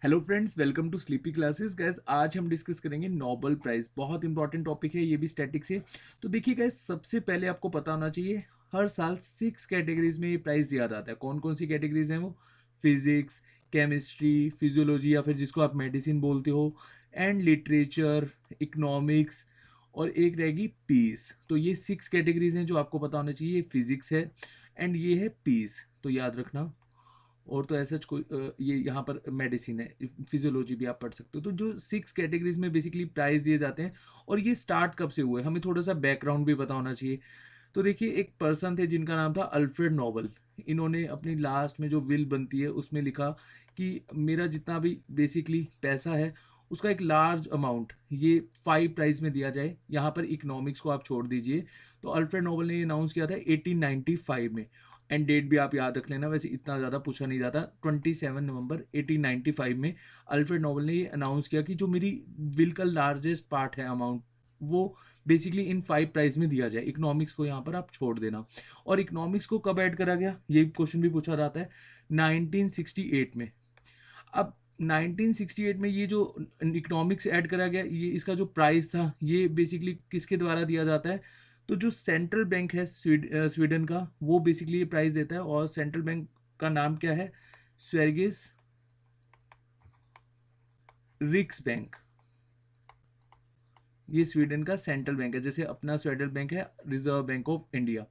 Hello friends, welcome to sleepy classes. Guys आज हम discuss करेंगे नोबेल प्राइज़। बहुत इंपॉर्टेंट टॉपिक है ये भी, स्टैटिक्स से। तो देखिए गैस, सबसे पहले आपको पता होना चाहिए हर साल 6 कैटेगरीज में ये प्राइज़ दिया जाता है। कौन कौन सी कैटेगरीज हैं वो? फिजिक्स, केमिस्ट्री, फिजियोलॉजी या फिर जिसको आप मेडिसिन बोलते हो, एंड लिटरेचर, इकोनॉमिक्स, और एक रहेगी पीस। तो ये 6 कैटेगरीज हैं जो आपको पता होना चाहिए। ये फिजिक्स है एंड ये है पीस, तो याद रखना। और तो ऐसा कोई ये यहाँ पर मेडिसिन है, फिजियोलॉजी भी आप पढ़ सकते हो। तो जो 6 कैटेगरीज में बेसिकली प्राइज दिए जाते हैं, और ये स्टार्ट कब से हुए, हमें थोड़ा सा बैकग्राउंड भी पता होना चाहिए। तो देखिए, एक पर्सन थे जिनका नाम था अल्फ्रेड नोबल। इन्होंने अपनी लास्ट में जो विल बनती है उसमें लिखा कि मेरा जितना भी बेसिकली पैसा है उसका एक लार्ज अमाउंट ये 5 प्राइज में दिया जाए। यहाँ पर इकोनॉमिक्स को आप छोड़ दीजिए। तो अल्फ्रेड नोबल ने ये अनाउंस किया था 1895 में। एंड डेट भी आप याद रख लेना, वैसे इतना ज़्यादा पूछा नहीं जाता। 27 नवंबर 1895 में अल्फ्रेड नोबल ने ये अनाउंस किया कि जो मेरी विल का लार्जेस्ट पार्ट है अमाउंट, वो बेसिकली इन 5 प्राइज में दिया जाए। इकोनॉमिक्स को यहाँ पर आप छोड़ देना। और इकोनॉमिक्स को कब ऐड करा गया, ये क्वेश्चन भी पूछा जाता है, 1968 में। अब 1968 में ये जो इकोनॉमिक्स ऐड करा गया, ये इसका जो प्राइस था ये बेसिकली किसके द्वारा दिया जाता है? तो जो सेंट्रल बैंक है स्वीडन का, वो बेसिकली ये प्राइस देता है। और सेंट्रल बैंक का नाम क्या है? स्वेरिगेस रिक्स बैंक। ये स्वीडन का सेंट्रल बैंक है, जैसे अपना फेडरल बैंक है रिजर्व बैंक ऑफ इंडिया।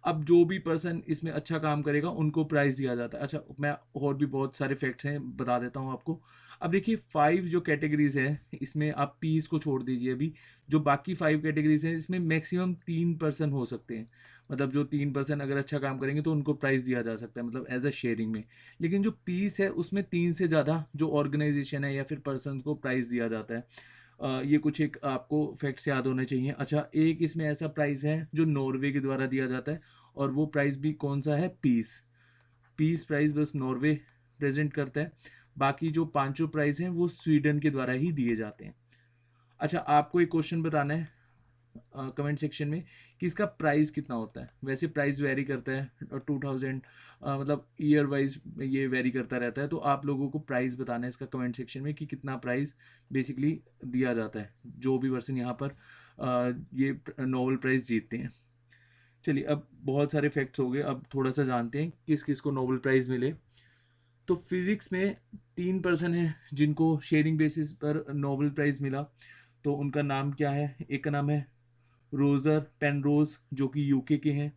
अब जो भी पर्सन इसमें अच्छा काम करेगा उनको प्राइज दिया जाता है। अच्छा, मैं और भी बहुत सारे फैक्ट्स हैं बता देता हूँ आपको। अब देखिए, 5 जो कैटेगरीज है इसमें आप पीस को छोड़ दीजिए। अभी जो बाकी 5 कैटेगरीज हैं इसमें मैक्सिमम 3 पर्सन हो सकते हैं। मतलब जो 3 पर्सन अगर अच्छा काम करेंगे तो उनको प्राइज दिया जा सकता है, मतलब एज अ शेयरिंग में। लेकिन जो पीस है उसमें 3 से ज़्यादा जो ऑर्गेनाइजेशन है या फिर पर्सन को प्राइज दिया जाता है। ये कुछ एक आपको फैक्ट्स याद होने चाहिए। अच्छा, एक इसमें ऐसा प्राइज़ है जो नॉर्वे के द्वारा दिया जाता है, और वो प्राइज़ भी कौन सा है? पीस। पीस प्राइज़ बस नॉर्वे प्रेजेंट करता है। बाकी जो पांचों प्राइज़ हैं वो स्वीडन के द्वारा ही दिए जाते हैं। अच्छा, आपको एक क्वेश्चन बताना है कमेंट सेक्शन में कि इसका प्राइस कितना होता है। वैसे प्राइस वेरी करता है 2000, मतलब ईयर वाइज ये वेरी करता रहता है। तो आप लोगों को प्राइस बताना है इसका कमेंट सेक्शन में कि कितना प्राइस बेसिकली दिया जाता है जो भी पर्सन यहाँ पर ये नोबेल प्राइज़ जीतते हैं। चलिए, अब बहुत सारे फैक्ट्स हो गए, अब थोड़ा सा जानते हैं किस किस को नोबेल प्राइज़ मिले। तो फिजिक्स में 3 पर्सन हैं जिनको शेयरिंग बेसिस पर नोबेल प्राइज़ मिला। तो उनका नाम क्या है? एक का नाम है रोजर पेनरोज, जो कि यूके के हैं।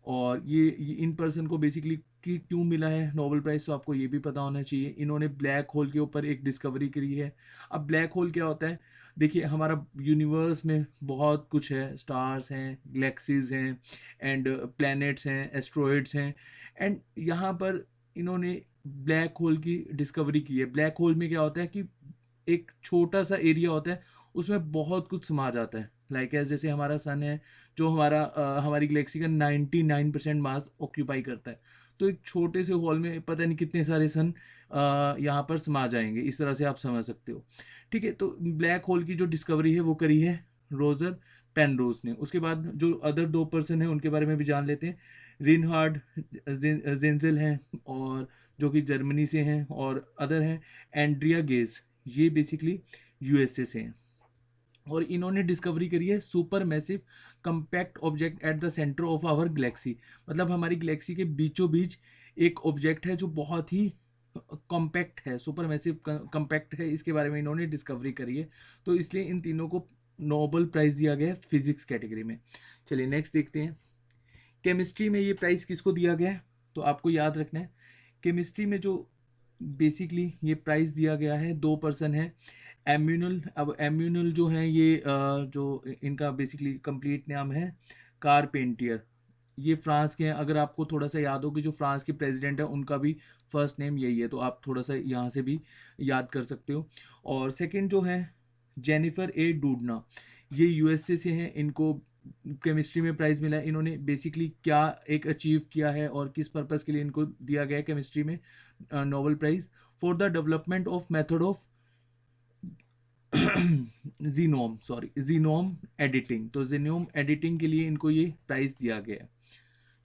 और ये इन पर्सन को बेसिकली कि क्यों मिला है नोबेल प्राइज, तो आपको ये भी पता होना चाहिए। इन्होंने ब्लैक होल के ऊपर एक डिस्कवरी करी है। अब ब्लैक होल क्या होता है? देखिए, हमारा यूनिवर्स में बहुत कुछ है, स्टार्स हैं, गैलेक्सीज हैं, एंड प्लैनेट्स हैं, एस्ट्रॉयड्स हैं। एंड यहाँ पर इन्होंने ब्लैक होल की डिस्कवरी की है। ब्लैक होल में क्या होता है कि एक छोटा सा एरिया होता है, उसमें बहुत कुछ समा जाता है। लाइक एज जैसे हमारा सन है, जो हमारी गैलेक्सी का 99% मास ऑक्यूपाई करता है। तो एक छोटे से हॉल में पता नहीं कितने सारे सन यहाँ पर समा जाएंगे, इस तरह से आप समझ सकते हो। ठीक है, तो ब्लैक होल की जो डिस्कवरी है वो करी है रोजर पेनरोज ने। उसके बाद जो अदर 2 पर्सन हैं उनके बारे में भी जान लेते हैं। रिनहार्ड जेंजल हैं, और जो कि जर्मनी से हैं, और अदर हैं एंड्रिया गेज, ये बेसिकली यूएसए से हैं। और इन्होंने डिस्कवरी करी है super massive compact object at the centre of our galaxy. मतलब हमारी गैलेक्सी के बीचों बीच एक ऑब्जेक्ट है जो बहुत ही कॉम्पैक्ट है, सुपर मैसिव कॉम्पैक्ट है। इसके बारे में इन्होंने डिस्कवरी करी है। तो इसलिए इन तीनों को नोबेल प्राइज दिया गया है फिजिक्स कैटेगरी में। चलिए नेक्स्ट देखते हैं। केमिस्ट्री में ये प्राइज किसको दिया गया है? तो आपको याद रखना है, केमिस्ट्री में जो बेसिकली ये प्राइज दिया गया है, 2 पर्सन है एम्यूनल। अब एम्यूनल जो है ये जो इनका बेसिकली कंप्लीट नाम है कारपेंटियर। ये फ्रांस के हैं। अगर आपको थोड़ा सा याद हो कि जो फ्रांस के प्रेसिडेंट है उनका भी फर्स्ट नेम यही है, तो आप थोड़ा सा यहाँ से भी याद कर सकते हो। और सेकंड जो है जेनिफर ए डूडना, ये यूएसए से हैं। इनको केमिस्ट्री में प्राइज़ मिला है। इन्होंने बेसिकली क्या एक अचीव किया है और किस पर्पज़ के लिए इनको दिया गया है केमिस्ट्री में Nobel prize? For the development of method of genome editing. तो जीनोम एडिटिंग के लिए इनको ये प्राइज़ दिया गया है।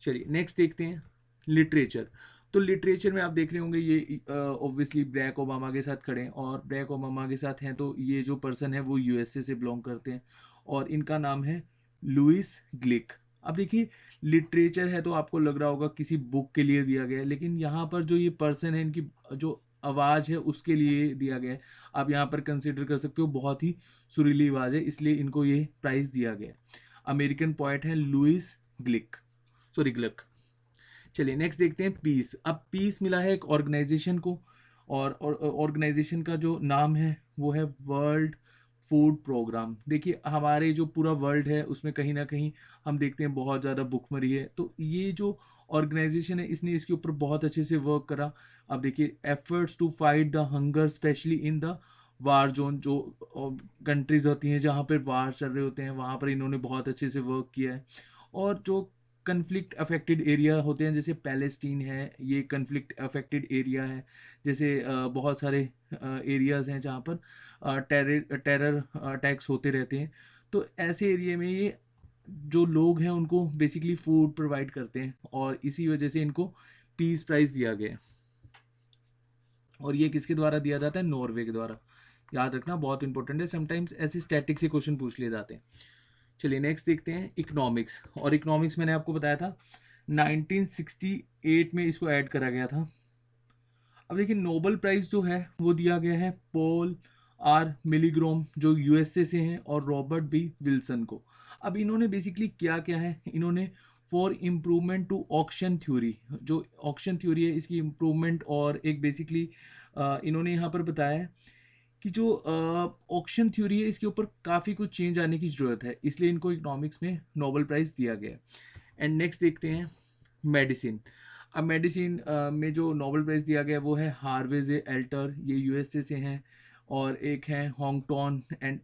चलिए नेक्स्ट देखते हैं लिटरेचर। तो लिटरेचर में आप देख रहे होंगे ये ऑब्वियसली बराक ओबामा के साथ खड़े हैं, और बराक ओबामा के साथ हैं तो ये जो पर्सन है वो यूएसए से बिलोंग करते हैं, और इनका नाम है लुइस ग्लिक। अब देखिए लिटरेचर है तो आपको लग रहा होगा किसी बुक के लिए दिया गया है, लेकिन यहाँ पर जो ये पर्सन है इनकी जो आवाज़ है उसके लिए दिया गया है। आप यहाँ पर कंसिडर कर सकते हो बहुत ही सुरीली आवाज़ है, इसलिए इनको ये प्राइज़ दिया गया है। अमेरिकन पोएट है लुइस ग्लिक, सॉरी ग्लक। चलिए नेक्स्ट देखते हैं पीस। अब पीस मिला है एक ऑर्गेनाइजेशन को, और ऑर्गेनाइजेशन का जो नाम है वो है वर्ल्ड फूड प्रोग्राम। देखिए हमारे जो पूरा वर्ल्ड है उसमें कहीं ना कहीं हम देखते हैं बहुत ज़्यादा भुखमरी है, तो ये जो ऑर्गेनाइजेशन है इसने इसके ऊपर बहुत अच्छे से वर्क करा। अब देखिए efforts to fight the hunger specially in the war zone, जो कंट्रीज होती हैं जहाँ पर वार चल रहे होते हैं वहाँ पर इन्होंने बहुत अच्छे से वर्क किया है। और जो कन्फ्लिक्ट अफेक्टेड एरिया होते हैं जैसे पैलेस्टीन है, ये कन्फ्लिक्ट अफेक्टेड एरिया है। जैसे बहुत सारे एरियाज़ हैं जहाँ पर टेरर अटैक्स होते रहते हैं, तो ऐसे एरिया में ये जो लोग हैं उनको बेसिकली फूड प्रोवाइड करते हैं, और इसी वजह से इनको पीस प्राइज़ दिया गया है। और ये किसके द्वारा दिया जाता है? नॉर्वे के द्वारा। याद रखना बहुत इंपॉर्टेंट है, समटाइम्स ऐसे स्टैटिक से क्वेश्चन पूछ लिए जाते हैं। चलिए नेक्स्ट देखते हैं इकोनॉमिक्स। और इकोनॉमिक्स मैंने आपको बताया था 1968 में इसको ऐड करा गया था। अब देखिए नोबेल प्राइज़ जो है वो दिया गया है पॉल आर मिलीग्रोम जो यूएसए से हैं, और रॉबर्ट बी विल्सन को। अब इन्होंने बेसिकली क्या क्या है, इन्होंने for improvement to auction theory, जो ऑक्शन थ्योरी है इसकी इम्प्रूवमेंट, और एक बेसिकली इन्होंने यहाँ पर बताया है कि जो ऑक्शन थ्योरी है इसके ऊपर काफ़ी कुछ चेंज आने की ज़रूरत है, इसलिए इनको इकोनॉमिक्स में नोबेल प्राइज़ दिया गया है। एंड नेक्स्ट देखते हैं मेडिसिन। अब मेडिसिन में जो नोबेल प्राइज़ दिया गया है वो है हार्वे एल्टर, ये यूएसए से हैं, और एक है Houghton, and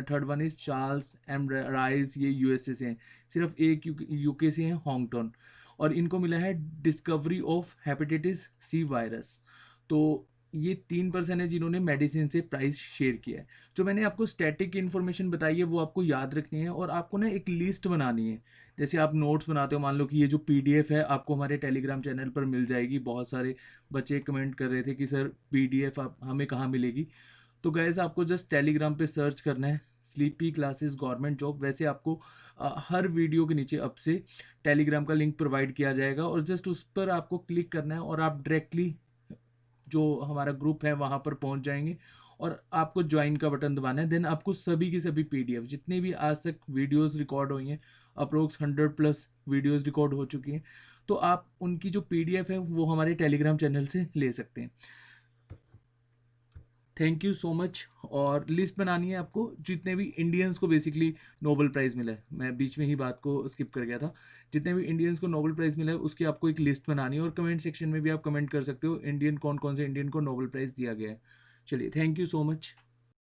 third one is Charles M Rice, ये यूएसए से हैं। सिर्फ एक यूके से हैं, होंगटॉन। और इनको मिला है discovery of hepatitis C virus. तो ये 3% है जिन्होंने मेडिसिन से प्राइस शेयर किया है। जो मैंने आपको स्टैटिक इन्फॉर्मेशन बताई है वो आपको याद रखनी है, और आपको ना एक लिस्ट बनानी है। जैसे आप नोट्स बनाते हो, मान लो कि ये जो पीडीएफ है आपको हमारे टेलीग्राम चैनल पर मिल जाएगी। बहुत सारे बच्चे कमेंट कर रहे थे कि सर पीडीएफ आप हमें कहाँ मिलेगी। तो गैस आपको जस्ट टेलीग्राम पे सर्च करना है स्लीपी क्लासेस गवर्नमेंट जॉब। वैसे आपको हर वीडियो के नीचे अब से टेलीग्राम का लिंक प्रोवाइड किया जाएगा, और जस्ट उस पर आपको क्लिक करना है और आप डायरेक्टली जो हमारा ग्रुप है वहाँ पर पहुँच जाएंगे, और आपको ज्वाइन का बटन दबाना है। देन आपको सभी की सभी पीडीएफ जितने भी आज तक वीडियोस रिकॉर्ड हुई हैं, अप्रोक्स 100+ वीडियोस रिकॉर्ड हो चुकी हैं, तो आप उनकी जो पीडीएफ है वो हमारे टेलीग्राम चैनल से ले सकते हैं। Thank you so much. और लिस्ट बनानी है आपको जितने भी इंडियंस को बेसिकली नोबेल प्राइज़ मिला है, मैं बीच में ही बात को स्किप कर गया था। जितने भी इंडियंस को नोबेल प्राइज़ मिला है उसकी आपको एक लिस्ट बनानी है, और कमेंट सेक्शन में भी आप कमेंट कर सकते हो इंडियन कौन कौन से इंडियन को नोबेल प्राइज़ दिया गया है। चलिए थैंक यू सो मच।